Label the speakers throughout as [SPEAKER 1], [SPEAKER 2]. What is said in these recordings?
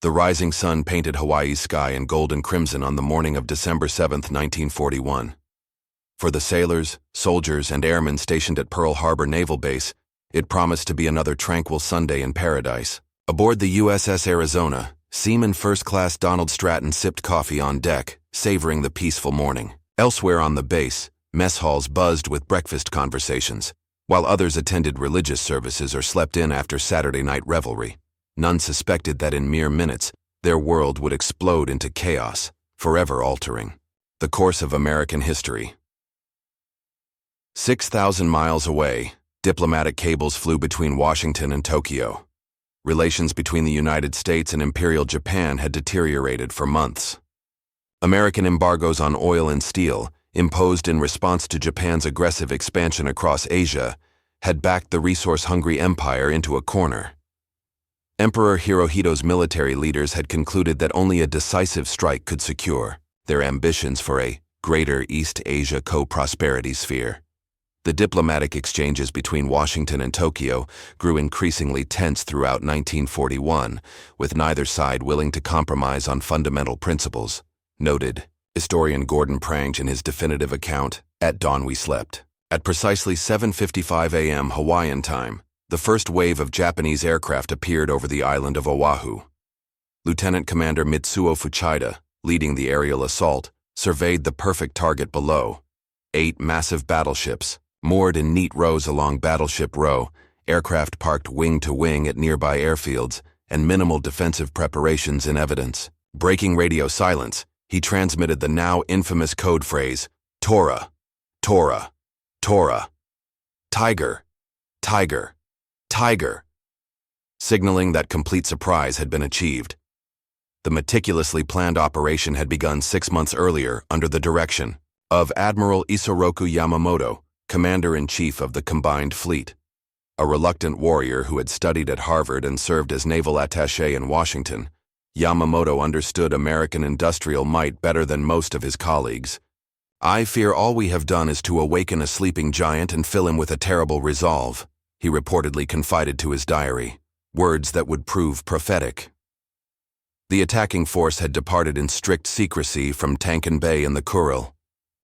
[SPEAKER 1] The rising sun painted Hawaii's sky in gold and crimson on the morning of December 7, 1941. For the sailors, soldiers, and airmen stationed at Pearl Harbor Naval Base, it promised to be another tranquil Sunday in paradise. Aboard the USS Arizona, Seaman First Class Donald Stratton sipped coffee on deck, savoring the peaceful morning. Elsewhere on the base, mess halls buzzed with breakfast conversations, while others attended religious services or slept in after Saturday night revelry. None suspected that in mere minutes, their world would explode into chaos, forever altering the course of American history. 6,000 miles away, diplomatic cables flew between Washington and Tokyo. Relations between the United States and Imperial Japan had deteriorated for months. American embargoes on oil and steel, imposed in response to Japan's aggressive expansion across Asia, had backed the resource-hungry empire into a corner. Emperor Hirohito's military leaders had concluded that only a decisive strike could secure their ambitions for a greater East Asia co-prosperity sphere. The diplomatic exchanges between Washington and Tokyo grew increasingly tense throughout 1941, with neither side willing to compromise on fundamental principles, noted historian Gordon Prange in his definitive account, "At Dawn We Slept." At precisely 7:55 a.m. Hawaiian time, the first wave of Japanese aircraft appeared over the island of Oahu. Lieutenant Commander Mitsuo Fuchida, leading the aerial assault, surveyed the perfect target below. 8 massive battleships, moored in neat rows along Battleship Row, aircraft parked wing to wing at nearby airfields, and minimal defensive preparations in evidence. Breaking radio silence, he transmitted the now infamous code phrase, "Tora, Tora, Tora, Tiger, Tiger, Tiger," signaling that complete surprise had been achieved. The meticulously planned operation had begun 6 months earlier under the direction of Admiral Isoroku Yamamoto, Commander-in-Chief of the Combined Fleet. A reluctant warrior who had studied at Harvard and served as naval attaché in Washington, Yamamoto understood American industrial might better than most of his colleagues. "I fear all we have done is to awaken a sleeping giant and fill him with a terrible resolve," he reportedly confided to his diary, words that would prove prophetic. The attacking force had departed in strict secrecy from Tankan Bay and the Kuril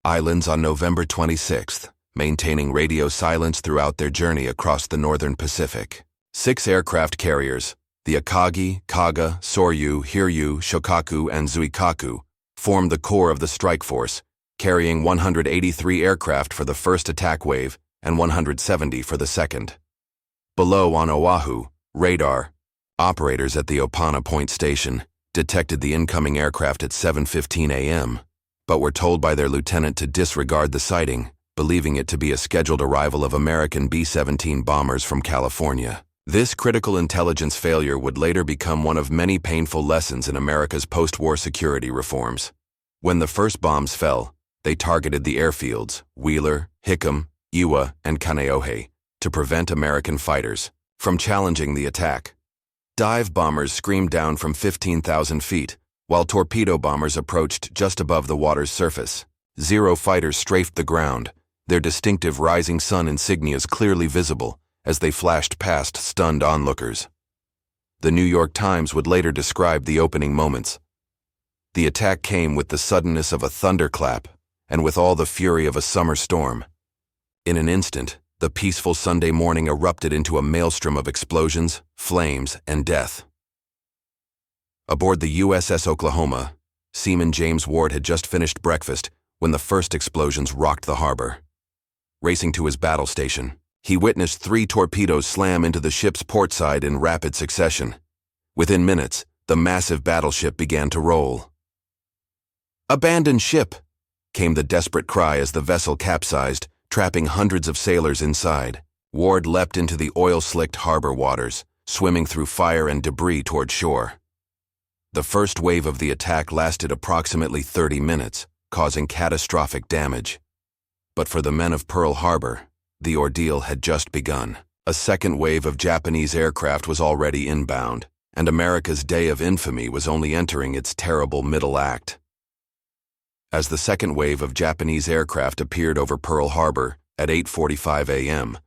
[SPEAKER 1] Islands on November 26th, maintaining radio silence throughout their journey across the northern Pacific. 6 aircraft carriers, the Akagi, Kaga, Soryu, Hiryu, Shokaku, and Zuikaku, formed the core of the strike force, carrying 183 aircraft for the first attack wave and 170 for the second. Below on Oahu, radar operators at the Opana Point Station detected the incoming aircraft at 7:15 a.m., but were told by their lieutenant to disregard the sighting, believing it to be a scheduled arrival of American B-17 bombers from California. This critical intelligence failure would later become one of many painful lessons in America's post-war security reforms. When the first bombs fell, they targeted the airfields, Wheeler, Hickam, Iwa, and Kaneohe, to prevent American fighters from challenging the attack. Dive bombers screamed down from 15,000 feet, while torpedo bombers approached just above the water's surface. 0 fighters strafed the ground, their distinctive rising sun insignias clearly visible as they flashed past stunned onlookers. The New York Times would later describe the opening moments. "The attack came with the suddenness of a thunderclap and with all the fury of a summer storm. In an instant, the peaceful Sunday morning erupted into a maelstrom of explosions, flames, and death." Aboard the USS Oklahoma, Seaman James Ward had just finished breakfast when the first explosions rocked the harbor. Racing to his battle station, he witnessed 3 torpedoes slam into the ship's port side in rapid succession. Within minutes, the massive battleship began to roll. "Abandon ship!" came the desperate cry as the vessel capsized, trapping hundreds of sailors inside. Ward leapt into the oil-slicked harbor waters, swimming through fire and debris toward shore. The first wave of the attack lasted approximately 30 minutes, causing catastrophic damage. But for the men of Pearl Harbor, the ordeal had just begun. A second wave of Japanese aircraft was already inbound, and America's day of infamy was only entering its terrible middle act. As the second wave of Japanese aircraft appeared over Pearl Harbor at 8:45 a.m.,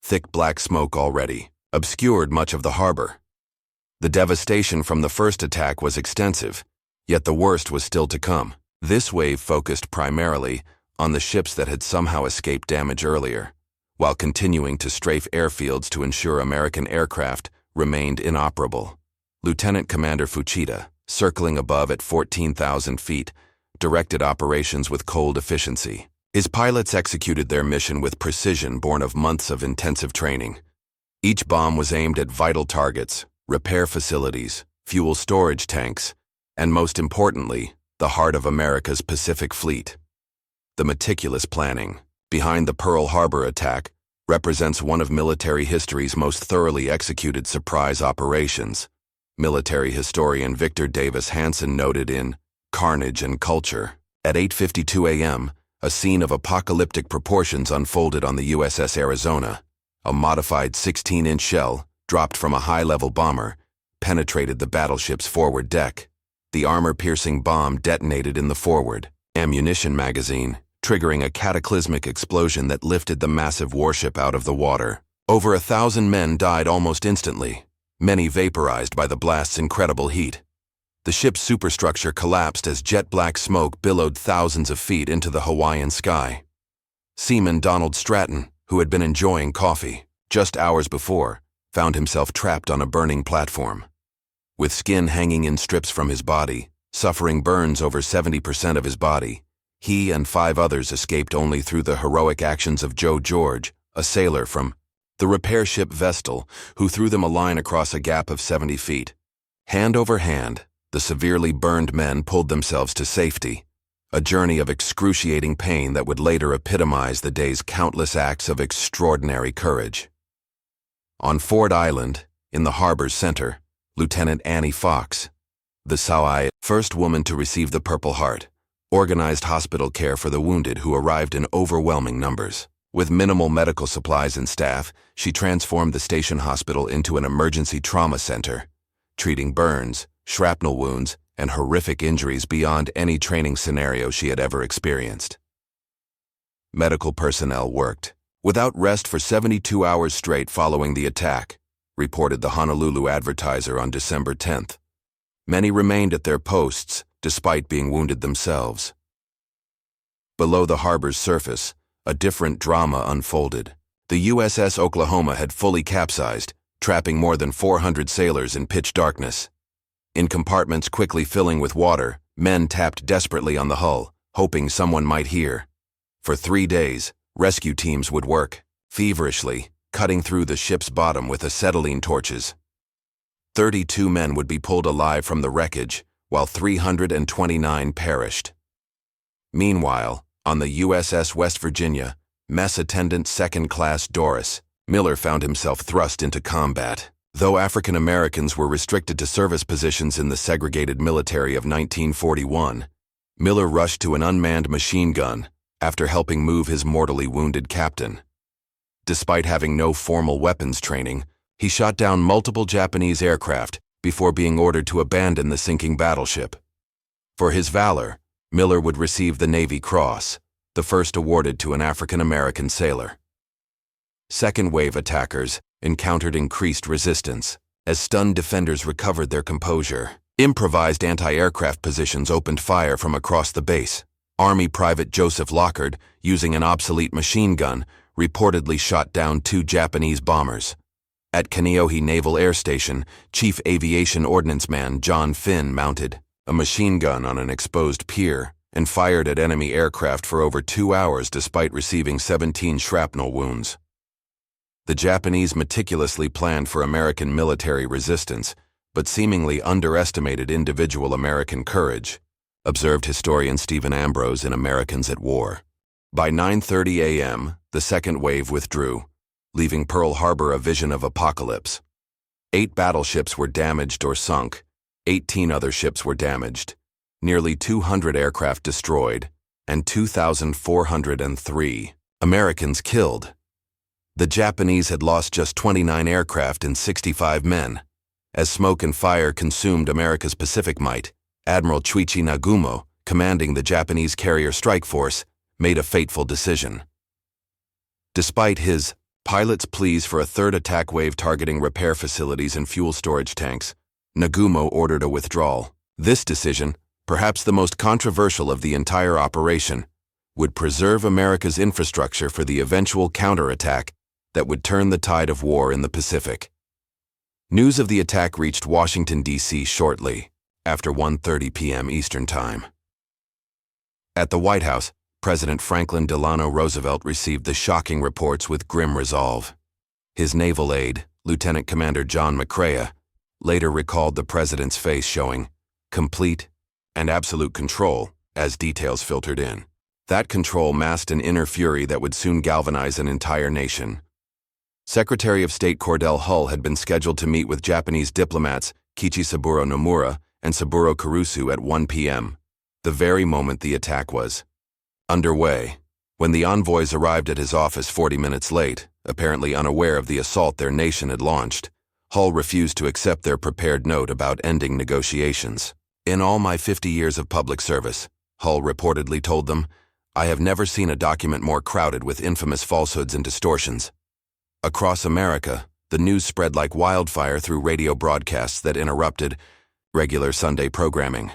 [SPEAKER 1] thick black smoke already obscured much of the harbor. The devastation from the first attack was extensive, yet the worst was still to come. This wave focused primarily on the ships that had somehow escaped damage earlier, while continuing to strafe airfields to ensure American aircraft remained inoperable. Lieutenant Commander Fuchida, circling above at 14,000 feet, directed operations with cold efficiency. His pilots executed their mission with precision born of months of intensive training. Each bomb was aimed at vital targets, repair facilities, fuel storage tanks, and most importantly, the heart of America's Pacific Fleet. The meticulous planning behind the Pearl Harbor attack represents one of military history's most thoroughly executed surprise operations. Military historian Victor Davis Hanson noted in Carnage and Culture, at 8:52 a.m., a scene of apocalyptic proportions unfolded on the USS Arizona. A modified 16-inch shell, dropped from a high-level bomber, penetrated the battleship's forward deck. The armor-piercing bomb detonated in the forward ammunition magazine, triggering a cataclysmic explosion that lifted the massive warship out of the water. Over 1,000 men died almost instantly, many vaporized by the blast's incredible heat. The ship's superstructure collapsed as jet-black smoke billowed thousands of feet into the Hawaiian sky. Seaman Donald Stratton, who had been enjoying coffee just hours before, found himself trapped on a burning platform. With skin hanging in strips from his body, suffering burns over 70% of his body, he and 5 others escaped only through the heroic actions of Joe George, a sailor from the repair ship Vestal, who threw them a line across a gap of 70 feet. Hand over hand, the severely burned men pulled themselves to safety, a journey of excruciating pain that would later epitomize the day's countless acts of extraordinary courage. On Ford Island, in the harbor's center, Lieutenant Annie Fox, the Sauai, first woman to receive the Purple Heart, organized hospital care for the wounded who arrived in overwhelming numbers. With minimal medical supplies and staff, she transformed the station hospital into an emergency trauma center, treating burns, shrapnel wounds, and horrific injuries beyond any training scenario she had ever experienced. Medical personnel worked without rest for 72 hours straight following the attack, reported the Honolulu Advertiser on December 10th. Many remained at their posts despite being wounded themselves. Below the harbor's surface, a different drama unfolded. The USS Oklahoma had fully capsized, trapping more than 400 sailors in pitch darkness. In compartments quickly filling with water, men tapped desperately on the hull, hoping someone might hear. For 3 days, rescue teams would work, feverishly, cutting through the ship's bottom with acetylene torches. 32 men would be pulled alive from the wreckage, while 329 perished. Meanwhile, on the USS West Virginia, Mess Attendant Second Class Doris Miller found himself thrust into combat. Though African Americans were restricted to service positions in the segregated military of 1941, Miller rushed to an unmanned machine gun after helping move his mortally wounded captain. Despite having no formal weapons training, he shot down multiple Japanese aircraft before being ordered to abandon the sinking battleship. For his valor, Miller would receive the Navy Cross, the first awarded to an African American sailor. Second-wave attackers encountered increased resistance. As stunned defenders recovered their composure, improvised anti-aircraft positions opened fire from across the base. Army Private Joseph Lockard, using an obsolete machine gun, reportedly shot down 2 Japanese bombers. At Kaneohe Naval Air Station, Chief Aviation Ordnance Man John Finn mounted a machine gun on an exposed pier and fired at enemy aircraft for over 2 hours despite receiving 17 shrapnel wounds. The Japanese meticulously planned for American military resistance, but seemingly underestimated individual American courage, observed historian Stephen Ambrose in Americans at War. By 9:30 a.m., the second wave withdrew, leaving Pearl Harbor a vision of apocalypse. 8 battleships were damaged or sunk, 18 other ships were damaged, nearly 200 aircraft destroyed, and 2,403 Americans killed. The Japanese had lost just 29 aircraft and 65 men. As smoke and fire consumed America's Pacific might, Admiral Chuichi Nagumo, commanding the Japanese carrier strike force, made a fateful decision. Despite his pilots' pleas for a third attack wave targeting repair facilities and fuel storage tanks, Nagumo ordered a withdrawal. This decision, perhaps the most controversial of the entire operation, would preserve America's infrastructure for the eventual counterattack that would turn the tide of war in the Pacific. News of the attack reached Washington, D.C. shortly after 1:30 p.m. Eastern Time. At the White House, President Franklin Delano Roosevelt received the shocking reports with grim resolve. His naval aide, Lieutenant Commander John McCrae, later recalled the president's face showing complete and absolute control as details filtered in. That control masked an inner fury that would soon galvanize an entire nation. Secretary of State Cordell Hull had been scheduled to meet with Japanese diplomats Kichisaburo Nomura and Saburo Kurusu at 1 p.m., the very moment the attack was underway. When the envoys arrived at his office 40 minutes late, apparently unaware of the assault their nation had launched, Hull refused to accept their prepared note about ending negotiations. "In all my 50 years of public service," Hull reportedly told them, "I have never seen a document more crowded with infamous falsehoods and distortions." Across America, the news spread like wildfire through radio broadcasts that interrupted regular Sunday programming.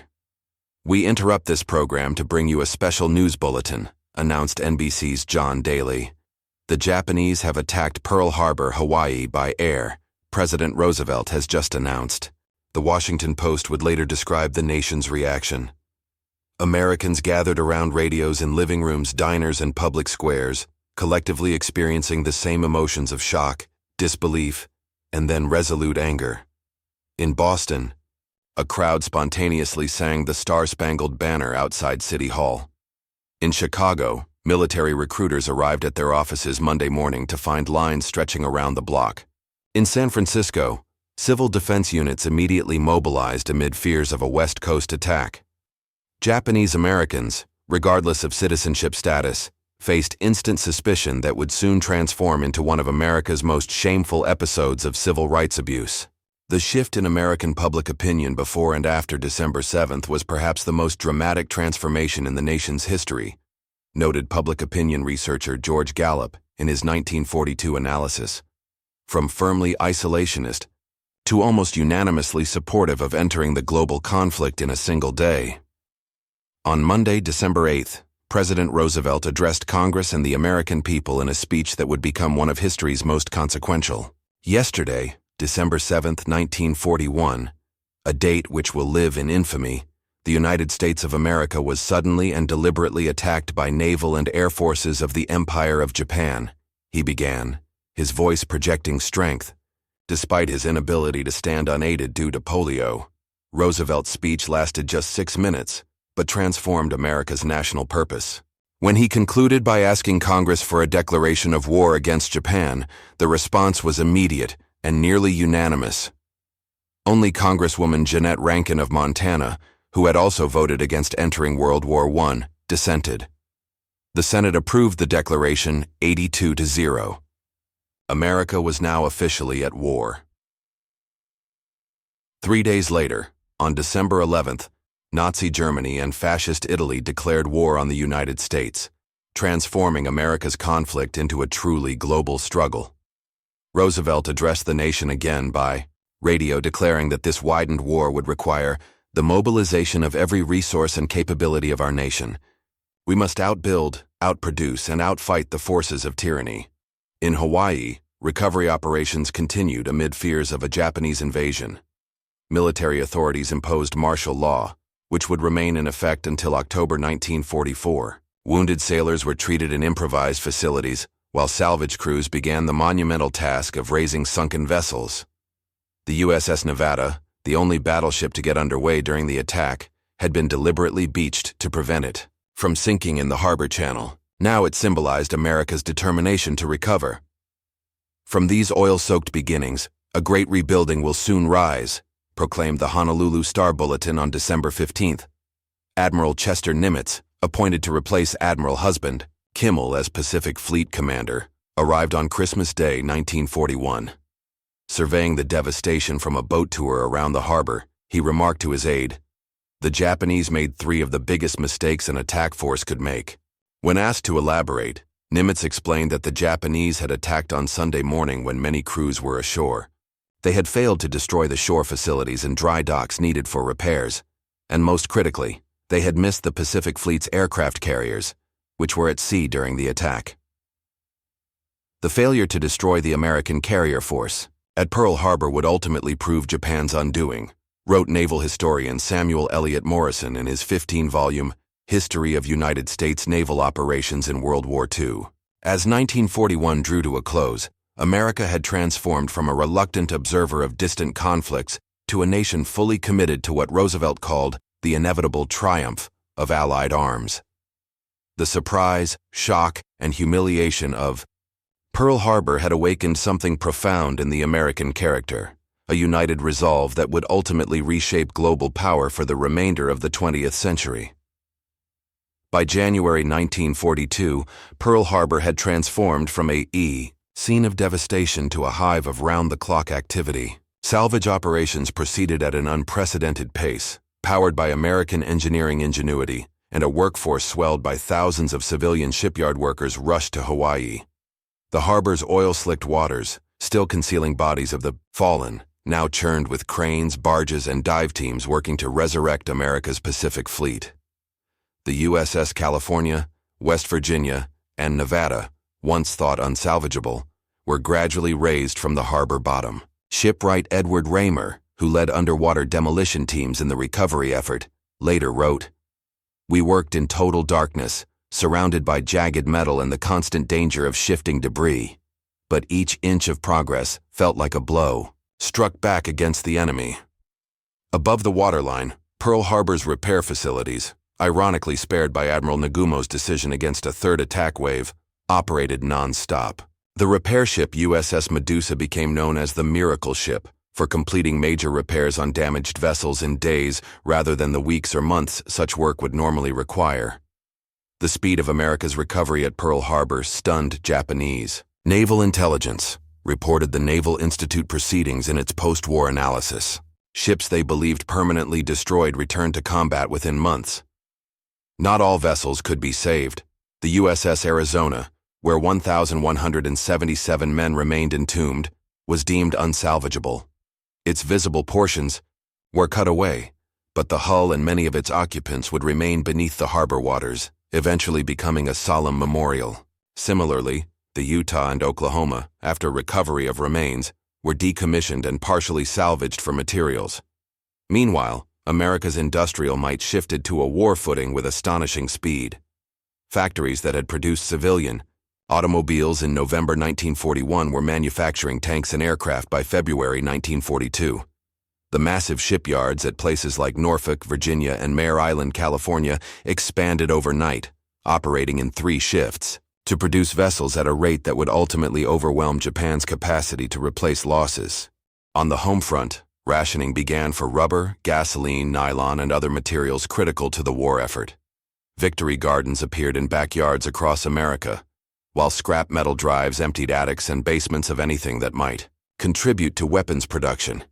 [SPEAKER 1] "We interrupt this program to bring you a special news bulletin," announced NBC's John Daly. "The Japanese have attacked Pearl Harbor, Hawaii by air, President Roosevelt has just announced." The Washington Post would later describe the nation's reaction. Americans gathered around radios in living rooms, diners, and public squares, collectively experiencing the same emotions of shock, disbelief, and then resolute anger. In Boston, a crowd spontaneously sang the Star-Spangled Banner outside City Hall. In Chicago, military recruiters arrived at their offices Monday morning to find lines stretching around the block. In San Francisco, civil defense units immediately mobilized amid fears of a West Coast attack. Japanese Americans, regardless of citizenship status, faced instant suspicion that would soon transform into one of America's most shameful episodes of civil rights abuse. The shift in American public opinion before and after December 7th was perhaps the most dramatic transformation in the nation's history, noted public opinion researcher George Gallup in his 1942 analysis. From firmly isolationist to almost unanimously supportive of entering the global conflict in a single day. On Monday, December 8th, President Roosevelt addressed Congress and the American people in a speech that would become one of history's most consequential. Yesterday, December 7th, 1941, a date which will live in infamy, the United States of America was suddenly and deliberately attacked by naval and air forces of the Empire of Japan, he began, his voice projecting strength, despite his inability to stand unaided due to polio. Roosevelt's speech lasted just 6 minutes, but transformed America's national purpose. When he concluded by asking Congress for a declaration of war against Japan, the response was immediate and nearly unanimous. Only Congresswoman Jeanette Rankin of Montana, who had also voted against entering World War I, dissented. The Senate approved the declaration 82-0. America was now officially at war. 3 days later, on December 11th, Nazi Germany and Fascist Italy declared war on the United States, transforming America's conflict into a truly global struggle. Roosevelt addressed the nation again by radio declaring that this widened war would require the mobilization of every resource and capability of our nation. We must outbuild, outproduce, and outfight the forces of tyranny. In Hawaii, recovery operations continued amid fears of a Japanese invasion. Military authorities imposed martial law, which would remain in effect until October 1944. Wounded sailors were treated in improvised facilities, while salvage crews began the monumental task of raising sunken vessels. The USS Nevada, the only battleship to get underway during the attack, had been deliberately beached to prevent it from sinking in the harbor channel. Now it symbolized America's determination to recover. "From these oil-soaked beginnings, a great rebuilding will soon rise," proclaimed the Honolulu Star Bulletin on December 15th. Admiral Chester Nimitz, appointed to replace Admiral Husband Kimmel as Pacific Fleet Commander, arrived on Christmas Day, 1941. Surveying the devastation from a boat tour around the harbor, he remarked to his aide, "The Japanese made 3 of the biggest mistakes an attack force could make." When asked to elaborate, Nimitz explained that the Japanese had attacked on Sunday morning when many crews were ashore. They had failed to destroy the shore facilities and dry docks needed for repairs, and most critically, they had missed the Pacific Fleet's aircraft carriers, which were at sea during the attack. The failure to destroy the American carrier force at Pearl Harbor would ultimately prove Japan's undoing, wrote naval historian Samuel Eliot Morison in his 15-volume History of United States Naval Operations in World War II. As 1941 drew to a close, America had transformed from a reluctant observer of distant conflicts to a nation fully committed to what Roosevelt called the inevitable triumph of Allied arms. The surprise, shock, and humiliation of Pearl Harbor had awakened something profound in the American character, a united resolve that would ultimately reshape global power for the remainder of the 20th century. By January 1942, Pearl Harbor had transformed from a scene of devastation to a hive of round-the-clock activity. Salvage operations proceeded at an unprecedented pace, powered by American engineering ingenuity, and a workforce swelled by thousands of civilian shipyard workers rushed to Hawaii. The harbor's oil-slicked waters, still concealing bodies of the fallen, now churned with cranes, barges, and dive teams working to resurrect America's Pacific Fleet. The USS California, West Virginia, and Nevada, once thought unsalvageable, were gradually raised from the harbor bottom. Shipwright Edward Raymer, who led underwater demolition teams in the recovery effort, later wrote, "We worked in total darkness, surrounded by jagged metal and the constant danger of shifting debris. But each inch of progress felt like a blow, struck back against the enemy." Above the waterline, Pearl Harbor's repair facilities, ironically spared by Admiral Nagumo's decision against a third attack wave, operated non-stop. The repair ship USS Medusa became known as the Miracle Ship for completing major repairs on damaged vessels in days rather than the weeks or months such work would normally require. The speed of America's recovery at Pearl Harbor stunned Japanese. Naval Intelligence reported the Naval Institute proceedings in its post-war analysis. Ships they believed permanently destroyed returned to combat within months. Not all vessels could be saved. The USS Arizona, where 1,177 men remained entombed, was deemed unsalvageable. Its visible portions were cut away, but the hull and many of its occupants would remain beneath the harbor waters, eventually becoming a solemn memorial. Similarly, the Utah and Oklahoma, after recovery of remains, were decommissioned and partially salvaged for materials. Meanwhile, America's industrial might shifted to a war footing with astonishing speed. Factories that had produced civilian automobiles in November 1941 were manufacturing tanks and aircraft by February 1942. The massive shipyards at places like Norfolk, Virginia, and Mare Island, California, expanded overnight, operating in 3 shifts, to produce vessels at a rate that would ultimately overwhelm Japan's capacity to replace losses. On the home front, rationing began for rubber, gasoline, nylon, and other materials critical to the war effort. Victory gardens appeared in backyards across America, while scrap metal drives emptied attics and basements of anything that might contribute to weapons production.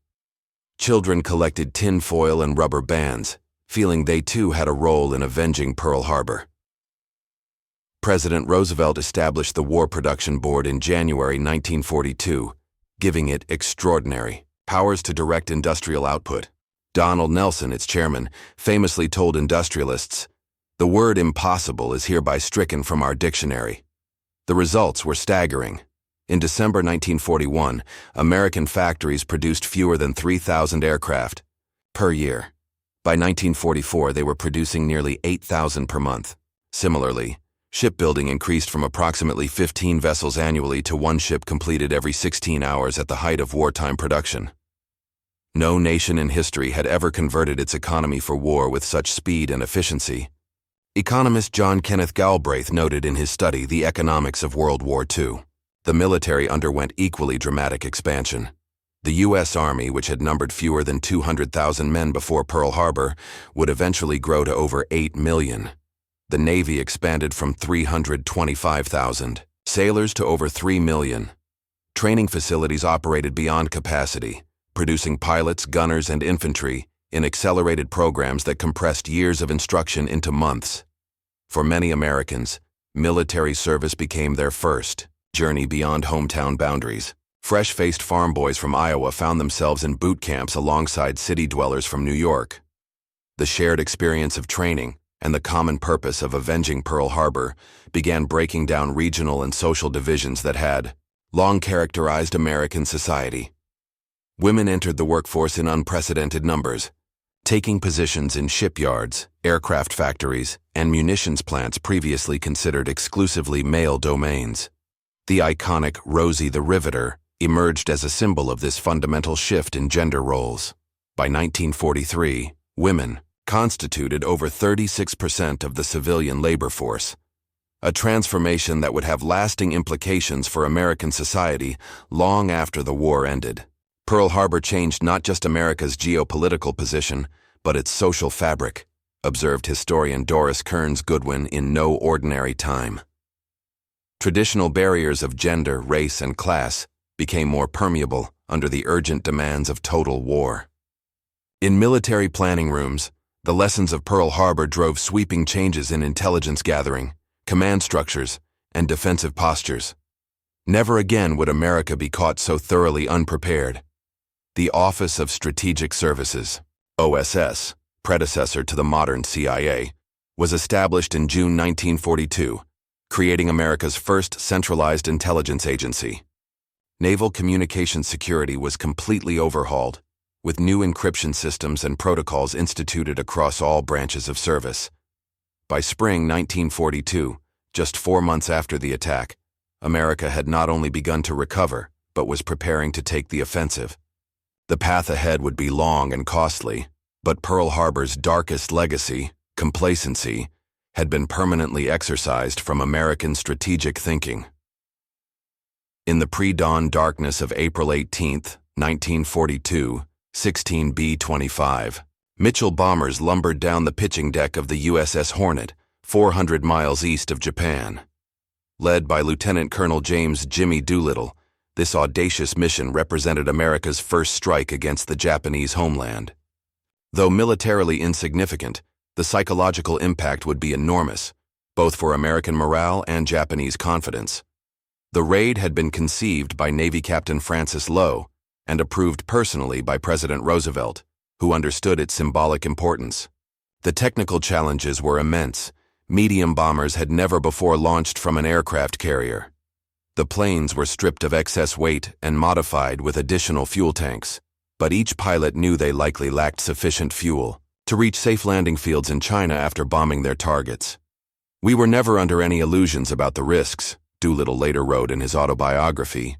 [SPEAKER 1] Children collected tin foil and rubber bands, feeling they too had a role in avenging Pearl Harbor. President Roosevelt established the War Production Board in January 1942, giving it extraordinary powers to direct industrial output. Donald Nelson, its chairman, famously told industrialists, "The word impossible is hereby stricken from our dictionary." The results were staggering. In December 1941, American factories produced fewer than 3,000 aircraft per year. By 1944, they were producing nearly 8,000 per month. Similarly, shipbuilding increased from approximately 15 vessels annually to 1 ship completed every 16 hours at the height of wartime production. No nation in history had ever converted its economy for war with such speed and efficiency. Economist John Kenneth Galbraith noted in his study The Economics of World War II. The military underwent equally dramatic expansion. The U.S. Army, which had numbered fewer than 200,000 men before Pearl Harbor, would eventually grow to over 8 million. The Navy expanded from 325,000 sailors to over 3 million. Training facilities operated beyond capacity, producing pilots, gunners, and infantry in accelerated programs that compressed years of instruction into months. For many Americans, military service became their first journey beyond hometown boundaries. Fresh-faced farm boys from Iowa found themselves in boot camps alongside city dwellers from New York. The shared experience of training and the common purpose of avenging Pearl Harbor began breaking down regional and social divisions that had long characterized American society. Women entered the workforce in unprecedented numbers, taking positions in shipyards, aircraft factories, and munitions plants previously considered exclusively male domains. The iconic Rosie the Riveter emerged as a symbol of this fundamental shift in gender roles. By 1943, women constituted over 36% of the civilian labor force, a transformation that would have lasting implications for American society long after the war ended. Pearl Harbor changed not just America's geopolitical position, but its social fabric, observed historian Doris Kearns Goodwin in No Ordinary Time. Traditional barriers of gender, race, and class became more permeable under the urgent demands of total war. In military planning rooms, the lessons of Pearl Harbor drove sweeping changes in intelligence gathering, command structures, and defensive postures. Never again would America be caught so thoroughly unprepared. The Office of Strategic Services, OSS, predecessor to the modern CIA, was established in June 1942, creating America's first centralized intelligence agency. Naval communications security was completely overhauled, with new encryption systems and protocols instituted across all branches of service. By spring 1942, just 4 months after the attack, America had not only begun to recover, but was preparing to take the offensive. The path ahead would be long and costly, but Pearl Harbor's darkest legacy, complacency, had been permanently exorcised from American strategic thinking. In the pre-dawn darkness of April 18, 1942, 16B-25, Mitchell bombers lumbered down the pitching deck of the USS Hornet, 400 miles east of Japan. Led by Lieutenant Colonel James "Jimmy" Doolittle, this audacious mission represented America's first strike against the Japanese homeland. Though militarily insignificant, the psychological impact would be enormous, both for American morale and Japanese confidence. The raid had been conceived by Navy Captain Francis Lowe and approved personally by President Roosevelt, who understood its symbolic importance. The technical challenges were immense. Medium bombers had never before launched from an aircraft carrier. The planes were stripped of excess weight and modified with additional fuel tanks, but each pilot knew they likely lacked sufficient fuel to reach safe landing fields in China after bombing their targets. "We were never under any illusions about the risks," Doolittle later wrote in his autobiography.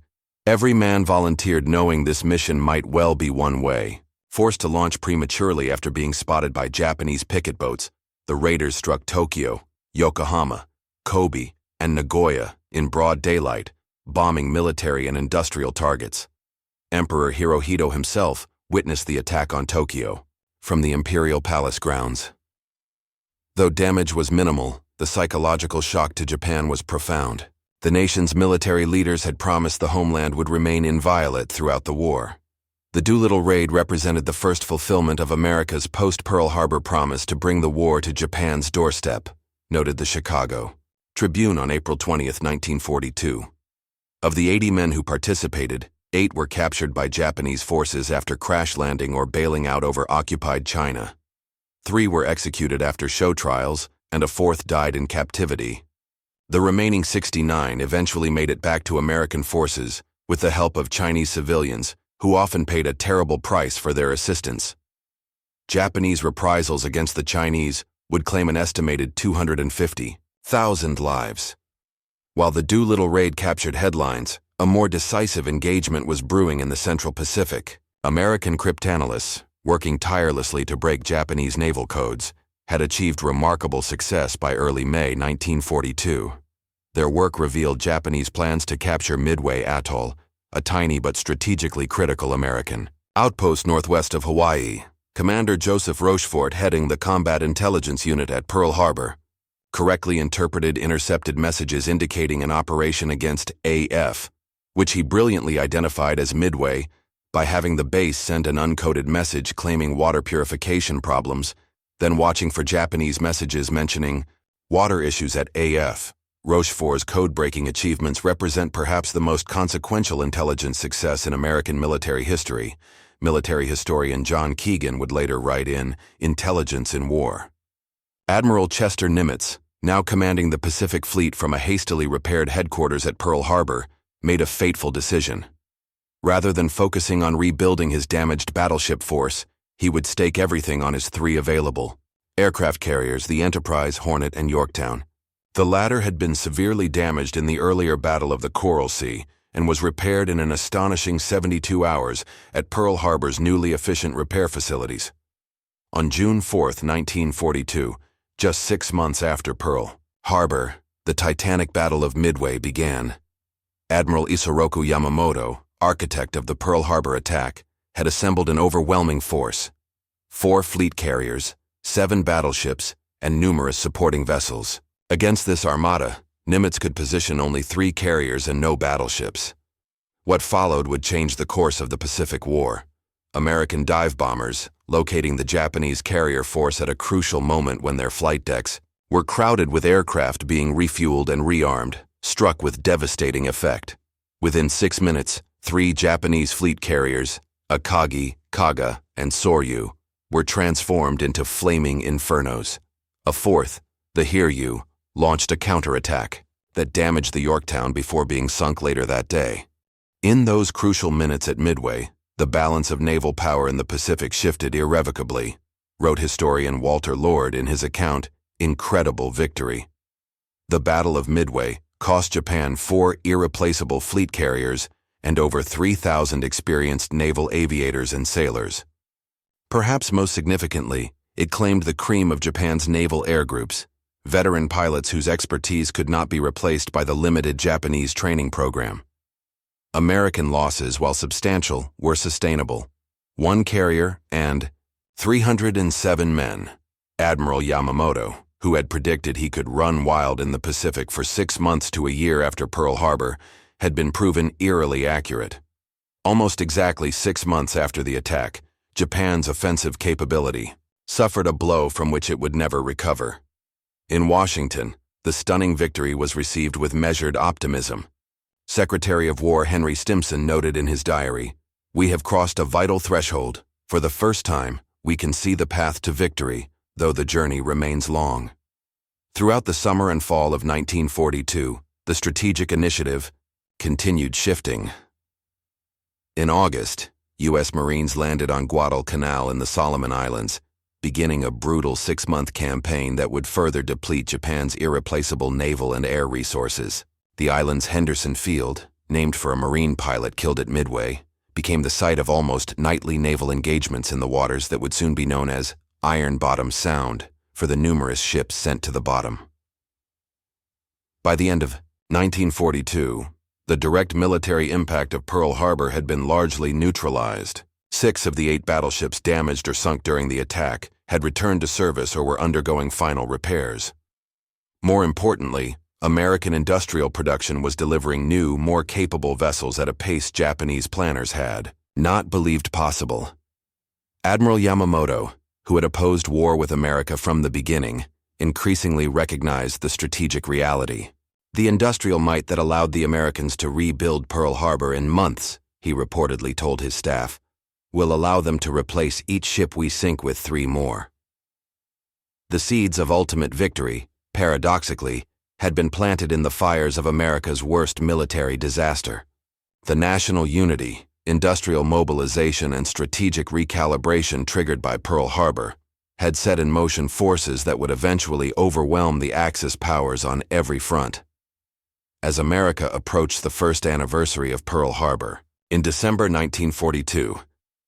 [SPEAKER 1] "Every man volunteered knowing this mission might well be one way." Forced to launch prematurely after being spotted by Japanese picket boats, the raiders struck Tokyo, Yokohama, Kobe, and Nagoya in broad daylight, bombing military and industrial targets. Emperor Hirohito himself witnessed the attack on Tokyo from the Imperial Palace grounds. Though damage was minimal, the psychological shock to Japan was profound. The nation's military leaders had promised the homeland would remain inviolate throughout the war. The Doolittle raid represented the first fulfillment of America's post-Pearl Harbor promise to bring the war to Japan's doorstep, noted the Chicago Tribune on April 20, 1942. Of the 80 men who participated, 8 were captured by Japanese forces after crash landing or bailing out over occupied China. 3 were executed after show trials, and a 4th died in captivity. The remaining 69 eventually made it back to American forces with the help of Chinese civilians, who often paid a terrible price for their assistance. Japanese reprisals against the Chinese would claim an estimated 250,000 lives. While the Doolittle raid captured headlines, a more decisive engagement was brewing in the Central Pacific. American cryptanalysts, working tirelessly to break Japanese naval codes, had achieved remarkable success by early May 1942. Their work revealed Japanese plans to capture Midway Atoll, a tiny but strategically critical American outpost northwest of Hawaii. Commander Joseph Rochefort, heading the Combat Intelligence Unit at Pearl Harbor, correctly interpreted intercepted messages indicating an operation against AF, which he brilliantly identified as Midway by having the base send an uncoded message claiming water purification problems, then watching for Japanese messages mentioning water issues at AF, Rochefort's code-breaking achievements represent perhaps the most consequential intelligence success in American military history. Military historian John Keegan would later write in Intelligence in War. Admiral Chester Nimitz, now commanding the Pacific Fleet from a hastily repaired headquarters at Pearl Harbor, made a fateful decision. Rather than focusing on rebuilding his damaged battleship force, he would stake everything on his three available aircraft carriers, the Enterprise, Hornet, and Yorktown. The latter had been severely damaged in the earlier Battle of the Coral Sea and was repaired in an astonishing 72 hours at Pearl Harbor's newly efficient repair facilities. On June 4, 1942, just 6 months after Pearl Harbor, the titanic Battle of Midway began. Admiral Isoroku Yamamoto, architect of the Pearl Harbor attack, had assembled an overwhelming force: 4 fleet carriers, 7 battleships, and numerous supporting vessels. Against this armada, Nimitz could position only 3 carriers and no battleships. What followed would change the course of the Pacific War. American dive bombers, locating the Japanese carrier force at a crucial moment when their flight decks were crowded with aircraft being refueled and rearmed, struck with devastating effect. Within 6 minutes, 3 Japanese fleet carriers, Akagi, Kaga, and Soryu, were transformed into flaming infernos. A 4th, the Hiryu, launched a counterattack that damaged the Yorktown before being sunk later that day. In those crucial minutes at Midway, the balance of naval power in the Pacific shifted irrevocably, wrote historian Walter Lord in his account, Incredible Victory. The Battle of Midway cost Japan 4 irreplaceable fleet carriers and over 3,000 experienced naval aviators and sailors. Perhaps most significantly, it claimed the cream of Japan's naval air groups, veteran pilots whose expertise could not be replaced by the limited Japanese training program. American losses, while substantial, were sustainable: 1 carrier and 307 men. Admiral Yamamoto, who had predicted he could run wild in the Pacific for 6 months to a year after Pearl Harbor, had been proven eerily accurate. Almost exactly 6 months after the attack, Japan's offensive capability suffered a blow from which it would never recover. In Washington, the stunning victory was received with measured optimism. Secretary of War Henry Stimson noted in his diary, "We have crossed a vital threshold. For the first time, we can see the path to victory, though the journey remains long." Throughout the summer and fall of 1942, the strategic initiative continued shifting. In August, U.S. Marines landed on Guadalcanal in the Solomon Islands, beginning a brutal 6-month campaign that would further deplete Japan's irreplaceable naval and air resources. The island's Henderson Field, named for a Marine pilot killed at Midway, became the site of almost nightly naval engagements in the waters that would soon be known as Iron Bottom Sound for the numerous ships sent to the bottom. By the end of 1942, the direct military impact of Pearl Harbor had been largely neutralized. 6 of the 8 battleships damaged or sunk during the attack had returned to service or were undergoing final repairs. More importantly, American industrial production was delivering new, more capable vessels at a pace Japanese planners had not believed possible. Admiral Yamamoto, who had opposed war with America from the beginning, increasingly recognized the strategic reality. The industrial might that allowed the Americans to rebuild Pearl Harbor in months, he reportedly told his staff, will allow them to replace each ship we sink with 3 more. The seeds of ultimate victory, paradoxically, had been planted in the fires of America's worst military disaster. The national unity, industrial mobilization, and strategic recalibration triggered by Pearl Harbor had set in motion forces that would eventually overwhelm the Axis powers on every front. As America approached the first anniversary of Pearl Harbor, in December 1942,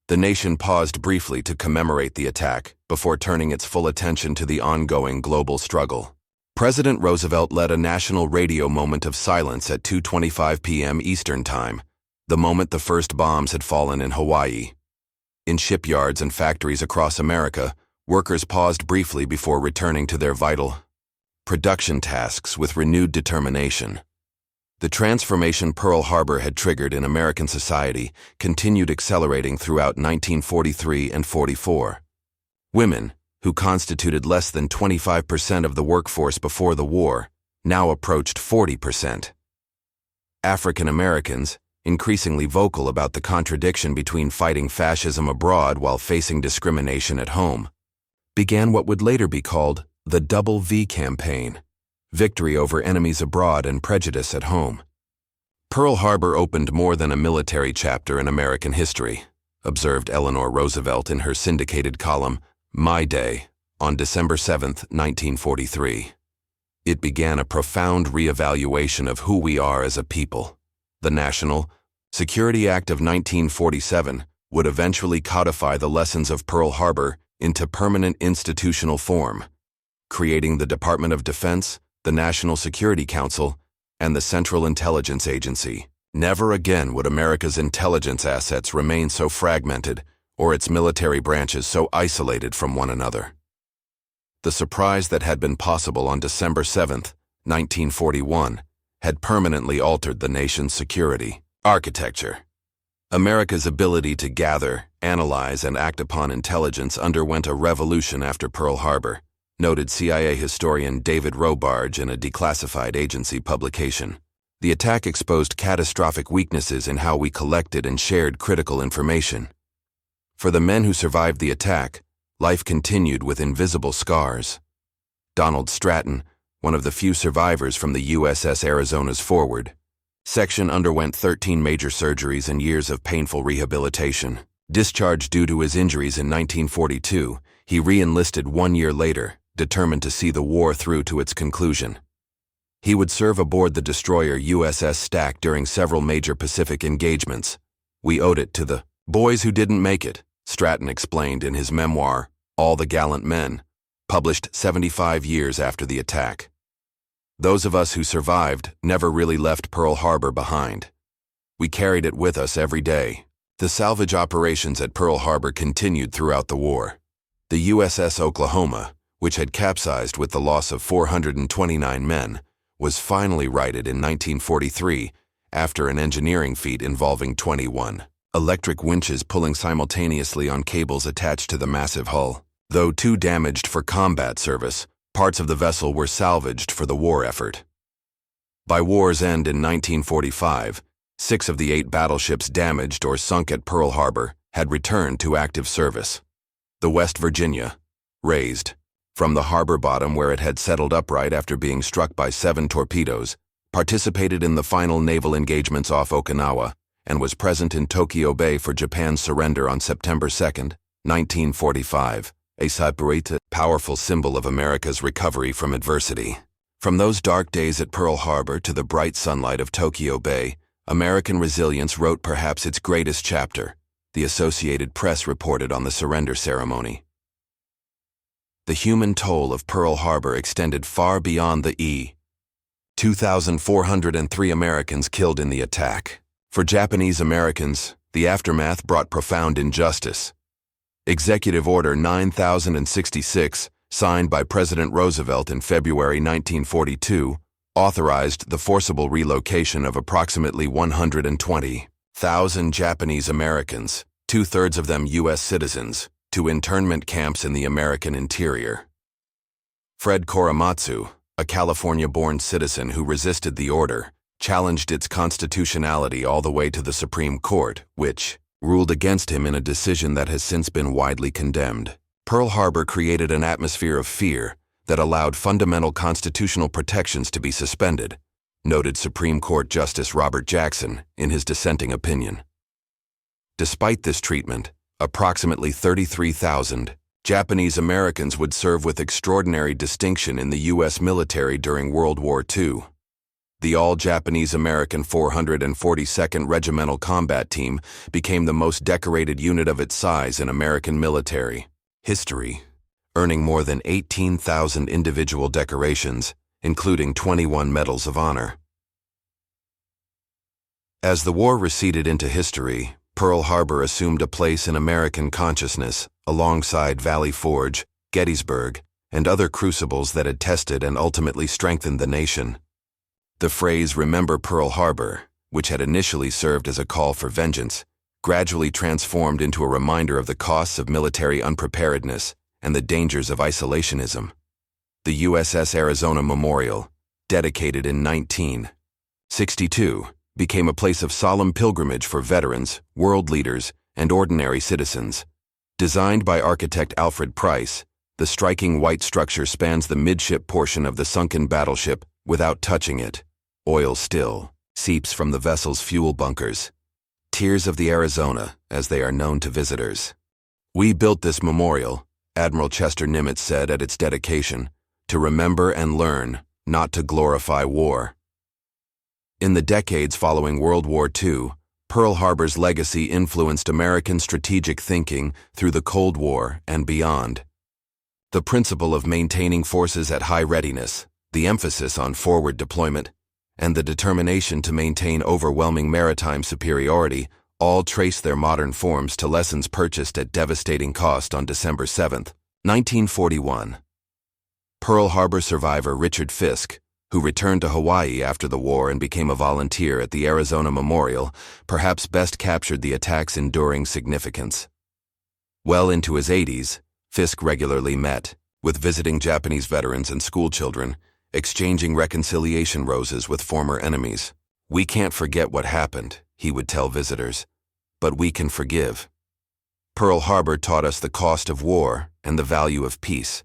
[SPEAKER 1] the nation paused briefly to commemorate the attack before turning its full attention to the ongoing global struggle. President Roosevelt led a national radio moment of silence at 2:25 p.m. Eastern Time, the moment the first bombs had fallen in Hawaii. In shipyards and factories across America, workers paused briefly before returning to their vital production tasks with renewed determination. The transformation Pearl Harbor had triggered in American society continued accelerating throughout 1943 and 44. Women, who constituted less than 25% of the workforce before the war, now approached 40%. African Americans, increasingly vocal about the contradiction between fighting fascism abroad while facing discrimination at home, began what would later be called the Double V campaign, victory over enemies abroad and prejudice at home. Pearl Harbor opened more than a military chapter in American history, observed Eleanor Roosevelt in her syndicated column, My Day, on December 7, 1943. It began a profound reevaluation of who we are as a people. The National Security Act of 1947 would eventually codify the lessons of Pearl Harbor into permanent institutional form, creating the Department of Defense, the National Security Council, and the Central Intelligence Agency. Never again would America's intelligence assets remain so fragmented or its military branches so isolated from one another. The surprise that had been possible on December 7, 1941, had permanently altered the nation's security architecture. America's ability to gather, analyze, and act upon intelligence underwent a revolution after Pearl Harbor, noted CIA historian David Robarge in a declassified agency publication. The attack exposed catastrophic weaknesses in how we collected and shared critical information. For the men who survived the attack, life continued with invisible scars. Donald Stratton, one of the few survivors from the USS Arizona's forward section, underwent 13 major surgeries and years of painful rehabilitation. Discharged due to his injuries in 1942, he re-enlisted 1 year later, determined to see the war through to its conclusion. He would serve aboard the destroyer USS Stack during several major Pacific engagements. "We owed it to the boys who didn't make it," Stratton explained in his memoir, All the Gallant Men, published 75 years after the attack. Those of us who survived never really left Pearl Harbor behind. We carried it with us every day. The salvage operations at Pearl Harbor continued throughout the war. The USS Oklahoma, which had capsized with the loss of 429 men, was finally righted in 1943 after an engineering feat involving 21 electric winches pulling simultaneously on cables attached to the massive hull. Though too damaged for combat service, parts of the vessel were salvaged for the war effort. By war's end in 1945, 6 of the 8 battleships damaged or sunk at Pearl Harbor had returned to active service. The West Virginia, raised from the harbor bottom where it had settled upright after being struck by 7 torpedoes, participated in the final naval engagements off Okinawa, and was present in Tokyo Bay for Japan's surrender on September 2, 1945, a separate, powerful symbol of America's recovery from adversity. From those dark days at Pearl Harbor to the bright sunlight of Tokyo Bay, American resilience wrote perhaps its greatest chapter. The Associated Press reported on the surrender ceremony. The human toll of Pearl Harbor extended far beyond the 2,403 Americans killed in the attack. For Japanese Americans, the aftermath brought profound injustice. Executive Order 9066, signed by President Roosevelt in February 1942, authorized the forcible relocation of approximately 120,000 Japanese Americans, 2/3 of them U.S. citizens, to internment camps in the American interior. Fred Korematsu, a California-born citizen who resisted the order, challenged its constitutionality all the way to the Supreme Court, which ruled against him in a decision that has since been widely condemned. Pearl Harbor created an atmosphere of fear that allowed fundamental constitutional protections to be suspended, noted Supreme Court Justice Robert Jackson in his dissenting opinion. Despite this treatment, approximately 33,000 Japanese Americans would serve with extraordinary distinction in the U.S. military during World War II. The all-Japanese American 442nd Regimental Combat Team became the most decorated unit of its size in American military history, earning more than 18,000 individual decorations, including 21 Medals of Honor. As the war receded into history, Pearl Harbor assumed a place in American consciousness alongside Valley Forge, Gettysburg, and other crucibles that had tested and ultimately strengthened the nation. The phrase "Remember Pearl Harbor," which had initially served as a call for vengeance, gradually transformed into a reminder of the costs of military unpreparedness and the dangers of isolationism. The USS Arizona Memorial, dedicated in 1962, became a place of solemn pilgrimage for veterans, world leaders, and ordinary citizens. Designed by architect Alfred Price, the striking white structure spans the midship portion of the sunken battleship without touching it. Oil still seeps from the vessel's fuel bunkers. Tears of the Arizona, as they are known to visitors. "We built this memorial," Admiral Chester Nimitz said at its dedication, "to remember and learn, not to glorify war." In the decades following World War II, Pearl Harbor's legacy influenced American strategic thinking through the Cold War and beyond. The principle of maintaining forces at high readiness, the emphasis on forward deployment, and the determination to maintain overwhelming maritime superiority all trace their modern forms to lessons purchased at devastating cost on December 7, 1941. Pearl Harbor survivor Richard Fisk, who returned to Hawaii after the war and became a volunteer at the Arizona Memorial, perhaps best captured the attack's enduring significance. Well into his 80s, Fisk regularly met with visiting Japanese veterans and schoolchildren, exchanging reconciliation roses with former enemies. "We can't forget what happened," he would tell visitors, "but we can forgive." Pearl Harbor taught us the cost of war and the value of peace.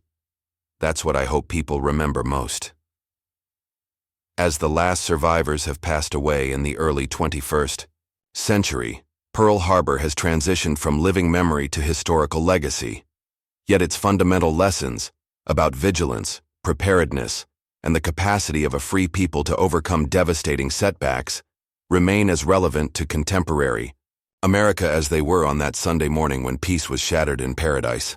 [SPEAKER 1] That's what I hope people remember most. As the last survivors have passed away in the early 21st century, Pearl Harbor has transitioned from living memory to historical legacy. Yet its fundamental lessons about vigilance, preparedness, and the capacity of a free people to overcome devastating setbacks remain as relevant to contemporary America as they were on that Sunday morning when peace was shattered in paradise.